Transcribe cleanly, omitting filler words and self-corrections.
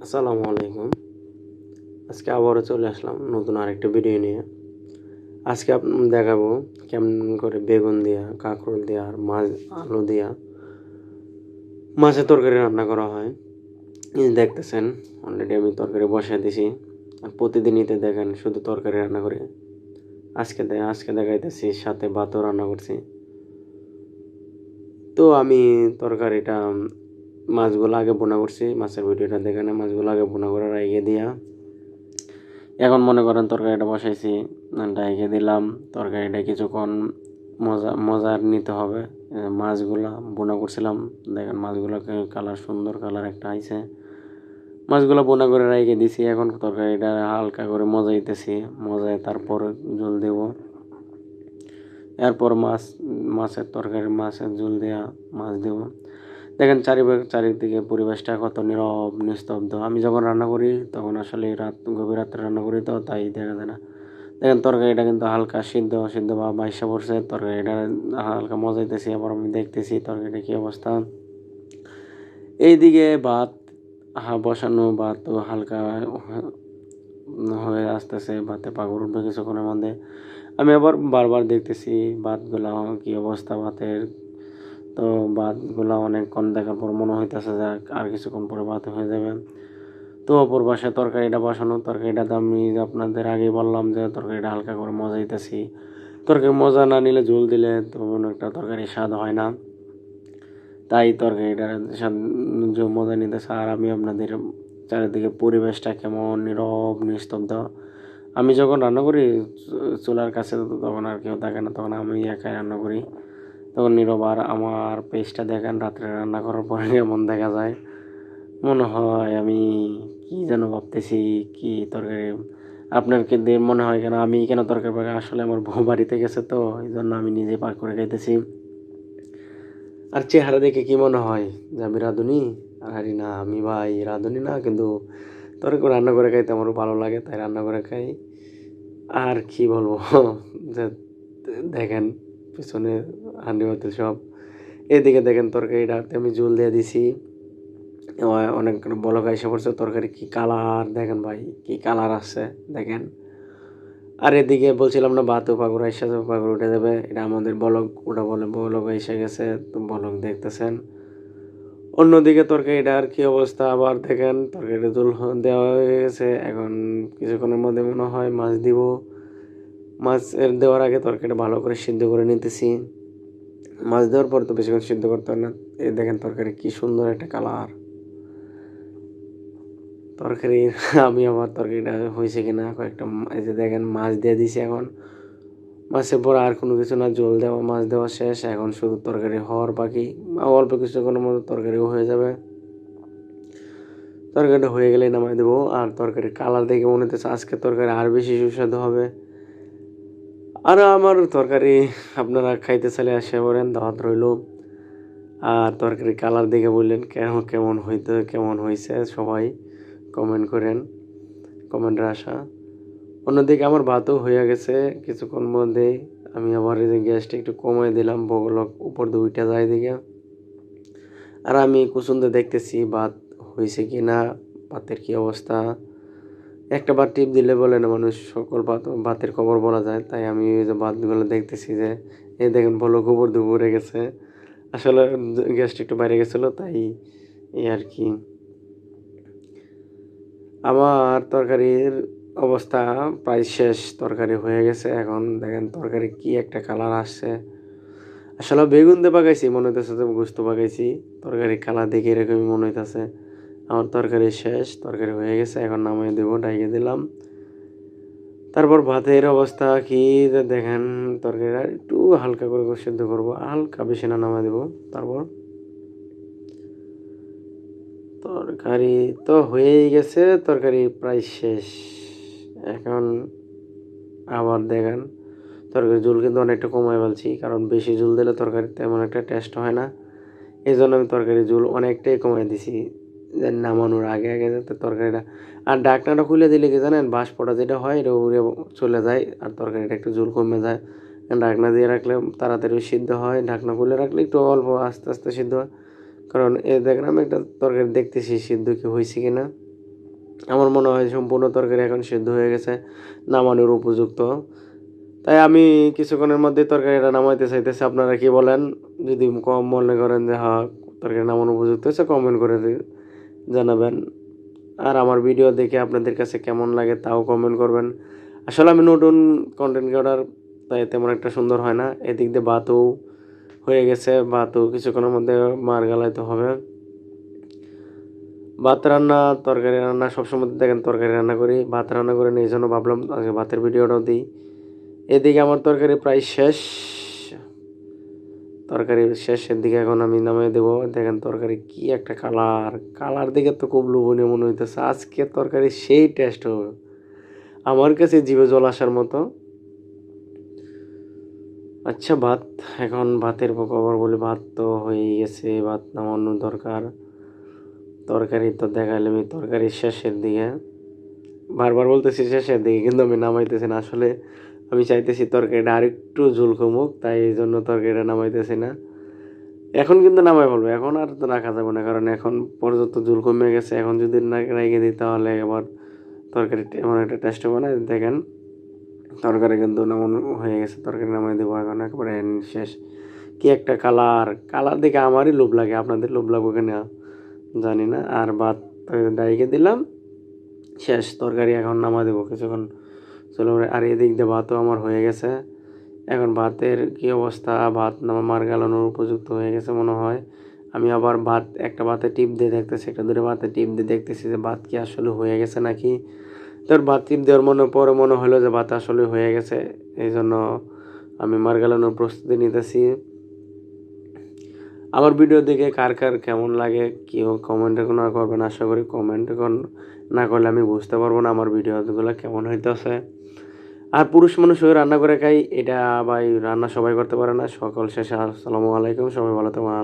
আসসালামু আলাইকুম। আজকে আবারও চলে আসলাম নতুন আরেকটা ভিডিও নিয়ে। আজকে দেখাবো কেমন করে বেগুন দিয়া, কাঁকরোল দিয়া আর মাছ, আলু দিয়া মাছের তরকারি রান্না করা হয়। এই যে দেখতেছেন, অলরেডি আমি তরকারি বসাই দিছি। আর প্রতিদিনই তো দেখেন শুধু তরকারি রান্না করি। আজকে দেখাইতেছি, সাথে ভাতও রান্না করছি। তো আমি তরকারিটা মাছগুলো আগে বোনা করছি। মাছের ভিডিওটা দেখেন, মাছগুলো আগে বোনা করে রাইগে দিয়া এখন মনে করেন তরকারিটা বসাইছি, ডাইকে দিলাম। তরকারিটা কিছুক্ষণ মজার নিতে হবে। মাছগুলা বোনা করছিলাম, দেখেন মাছগুলোকে কালার, সুন্দর কালার একটা আইছে। মাছগুলো বোনা করে রাইকে দিছি। এখন তরকারিটা হালকা করে মজাইতেছি, মজায় তারপর ঝোল দেব। এরপর মাছের তরকারি, মাছের ঝোল দেওয়া মাছ দেব। দেখেন চারিদিকে পরিবেশটা কত নীরব নিস্তব্ধ। আমি যখন রান্না করি তখন আসলে গভীর রাত্রে রান্না করি, তো তাই দেখা যায় না। দেখেন তরকারিটা কিন্তু হালকা সিদ্ধ বা বাইসা পড়ছে। তরকারিটা হালকা মজাইতেছি, আবার আমি দেখতেছি তরকারিটা কী অবস্থা। এইদিকে ভাত বসানো, ভাত হালকা হয়ে আসতেছে, ভাতে পাগর উঠবে কিছুক্ষণের মধ্যে। আমি আবার বারবার দেখতেছি ভাতগুলা কী অবস্থা ভাতের। তো ভাতগুলা অনেকক্ষণ দেখার পর মনে হইতেছে যে আর কিছুক্ষণ পরে ভাত হয়ে যাবে। তো অপর পাশে তরকারিটা বসানো। তরকারিটাতে আমি আপনাদের আগেই বললাম যে তরকারিটা হালকা করে মজাইতেছি। তরকারি মজা না নিলে, ঝোল দিলে তেমন একটা তরকারির স্বাদ হয় না। তাই তরকারিটার স্বাদ মজা নিতেছে। আর আমি আপনাদের চারিদিকে পরিবেশটা কেমন নীরব নিস্তব্ধ। আমি যখন রান্না করি চুলার কাছে, তখন আর কেউ থাকে না, তখন আমি একাই রান্না করি। তখন নীরব। আর আমার পেজটা দেখেন, রাত্রে রান্না করার পরে এমন দেখা যায়, মনে হয় আমি কি যেন ভাবতেছি, কি তরকারি। আপনার কি মনে হয় কেন আমি কেন তরকারি পাকা? আসলে আমার বউ বাড়িতে গেছে, তো এই জন্য আমি নিজে পাক করে খাইতেছি। আর চেহারা দেখে কি মনে হয় যে আমি রাঁধুনি? আরে না, আমি ভাই রাঁধুনি না, কিন্তু তরকারি রান্না করে খাইতে আমারও ভালো লাগে, তাই রান্না করে খাই। আর কি বলবো যে দেখেন পিছনে হান্ডি বাতিল সব। এদিকে দেখেন তরকারিটাতে আমি ঝোল দিয়ে দিছি, অনেক বলক এসে পড়ছে। তরকারি কি কালার দেখেন ভাই, কি কালার আসছে দেখেন। আর এদিকে বলছিলাম না ভাতও পাগড় এসে যাবে, পাগড় উঠে যাবে, এটা আমাদের বলক, ওটা বলে বলক এসে গেছে, তো বলক দেখতেছেন। অন্যদিকে তরকারিটা আর কি অবস্থা, আবার দেখেন তরকারিটা ঝোল দেওয়া হয়ে গেছে। এখন কিছুক্ষণের মধ্যে মনে হয় মাছ দিব। মাছ দেওয়ার আগে তরকারিটা ভালো করে সিদ্ধ করে নিতেছি। মাছ দেওয়ার পর তো বেশিক্ষণ সিদ্ধ করতে হয় না। এই দেখেন তরকারি কি সুন্দর একটা কালার তরকারি। আমি আবার তরকারিটা হয়েছে কিনা কয়েকটা এই যে দেখেন মাছ দিয়ে দিছি। এখন মাছের পর আর কোনো কিছু না, ঝোল দেওয়া, মাছ দেওয়া শেষ। এখন শুধু তরকারি হওয়ার বাকি। অল্প কিছুক্ষণের মতো তরকারিও হয়ে যাবে। তরকারিটা হয়ে গেলেই নামাই দেবো। আর তরকারির কালার দেখে মনে হচ্ছে আজকে তরকারি আর বেশি সুস্বাদু হবে। আর আমার তরকারি আপনারা খাইতে চাইলে আসে পড়েন, দাওয়াত রইল। আর তরকারির কালার দেখে বললেন কেমন হয়েছে, সবাই কমেন্ট করেন, কমেন্টের আশা। অন্যদিকে আমার ভাতও হয়ে গেছে কিছুক্ষণ মধ্যে। আমি আবার এই যে গ্যাসটা একটু কমাই দিলাম, বগলক উপর দিয়ে উঠে যায় দিকে। আর আমি কুসুন্দে দেখতেছি ভাত হয়েছে কি না, ভাতের কি অবস্থা। একটা ভাত টিপ দিলে বলে না মানুষ, সকল ভাতের খবর বলা যায়। তাই আমি ওই যে ভাতগুলো দেখতেছি যে এই দেখেন বলক উপর দিয়ে উড়ে গেছে। আসলে গ্যাসটা একটু বাইরে গেছিলো, তাই এই আর কি। আমার তরকারির অবস্থা প্রায় শেষ, তরকারি হয়ে গেছে। এখন দেখেন তরকারি কি একটা কালার আসছে। আসলে বেগুন দিয়ে পাকাইছি, মনে হইতেছে যে গোস্ত পাকাইছি। তরকারি কালার দেখে এরকমই মনে হইতেছে। আমার তরকারি শেষ, তরকারি হয়ে গেছে। এখন নামিয়ে দেবো, ডাইকে দিলাম। তারপর ভাতের অবস্থা কি যে দেখেন, তরকারিটা একটু হালকা করে সিদ্ধ করবো, হালকা, বেশি না, নামিয়ে দেবো। তারপর তরকারি তো হয়েই গেছে, তরকারি প্রায় শেষ। এখন আবার দেখেন তরকারি ঝোল কিন্তু অনেকটা কমাই ফেলছি, কারণ বেশি ঝোল দিলে তরকারি তেমন একটা টেস্ট হয় না। এই জন্য আমি তরকারি ঝোল অনেকটাই কমাই দিছি, যে নামানোর আগে আগে যাতে তরকারিটা। আর ঢাকনাটা খুলে দিলে কি জানেন, বাষ্পটা যেটা হয় এটা উড়ে চলে যায়, আর তরকারিটা একটু ঝোল কমে যায়। ঢাকনা দিয়ে রাখলে তাড়াতাড়ি সিদ্ধ হয়, ঢাকনা খুলে রাখলে একটু অল্প আস্তে আস্তে সিদ্ধ হয়। কারণ এই দেখেন আমি একটা তরকারি দেখতেছি সিদ্ধ কি হয়েছে কিনা। আমার মনে হয় সম্পূর্ণ তরকারি এখন সিদ্ধ হয়ে গেছে, নামানোর উপযুক্ত। তাই আমি কিছুক্ষণের মধ্যে তরকারিটা নামাইতে চাইতেছি। আপনারা কি বলেন? যদি কম মনে করেন যে হ্যাঁ তরকারি নামানো উপযুক্ত হয়েছে, কমেন্ট করে জানাবেন। আর আমার ভিডিও দেখে আপনাদের কাছে কেমন লাগে তাও কমেন্ট করবেন। আসলে আমি নতুন কন্টেন্ট ক্রিয়েটর, তাই তেমন একটা সুন্দর হয় না। এদিক দিয়ে ভাতও হয়ে গেছে, ভাতও কিছুক্ষণের মধ্যে মার গালাইতে হবে। ভাত রান্না, তরকারি রান্না সবসময় দেখেন তরকারি রান্না করি, ভাত রান্না করে এই জন্য ভাবলাম আজকে ভাতের ভিডিওটাও দিই। এদিকে আমার তরকারি প্রায় শেষ, তরকারি শেষের দিকে এখন আমি নামিয়ে দেবো। দেখেন তরকারি কি একটা কালার, কালার দিকে তো খুব লোভনীয় মনে হইতেছে। আজকে তরকারি সেই টেস্ট হবে, আমার কাছে জিভে জল আসার মতো। আচ্ছা ভাত, এখন ভাতের খবর বলি। ভাত তো হয়ে গেছে, ভাত নামানো দরকার। তরকারি তো দেখাইলাম, তরকারি শেষের দিকে, বারবার বলতেছি শেষের দিকে, কিন্তু আমি নামাইতেছি না। আসলে আমি চাইতেছি তরকারিটা আরেকটু ঝোল কমুক, তাই এই জন্য তরকারিটা নামাইতেছি না। এখন কিন্তু নামাই বলবো, এখন আর তো রাখা যাবে না, কারণ এখন পর্যন্ত ঝোল কমে গেছে। এখন যদি না রেখে দিই তাহলে আবার তরকারি এমন একটা টেস্ট হবে না। দেখেন তরকারি কিন্তু নামানো হয়ে গেছে, তরকারি নামাই দেবো এখন একবারে শেষ। কি একটা কালার, কালার দেখে আমারই লোভ লাগে, আপনাদের লোভ লাগবে কিনা জানি না। আর ভাত ডাইকে দিলাম, শেষ তরকারি এখন নামা দেবো কিছুক্ষণ চলো। আর এদিক দিয়ে ভাতও আমার হয়ে গেছে। এখন ভাতের কি অবস্থা, ভাত মার গালানোর উপযুক্ত হয়ে গেছে মনে হয়। আমি আবার একটা ভাতে টিপ দিয়ে দেখতেছি, একটা দূরে ভাতে টিপ দিয়ে দেখতেছি যে ভাত কি আসলে হয়ে গেছে নাকি। তোর ভাত টিপ দেওয়ার পরে মনে হলো যে ভাত আসলে হয়ে গেছে। এই জন্য আমি মার গালানোর প্রস্তুতি নিতেছি। আমার ভিডিও দেখে কার কার কেমন লাগে কেউ কমেন্ট না করবেন, আশা করি কমেন্ট না করলে আমি বুঝতে পারবো না আমার ভিডিওগুলো কেমন হইতেছে। আর পুরুষ মানুষ হয়ে রান্না করে খাই, এটা ভাই রান্না সবাই করতে পারে না। সকল শেষে আসসালামু আলাইকুম, সবাই ভালো থাকবেন।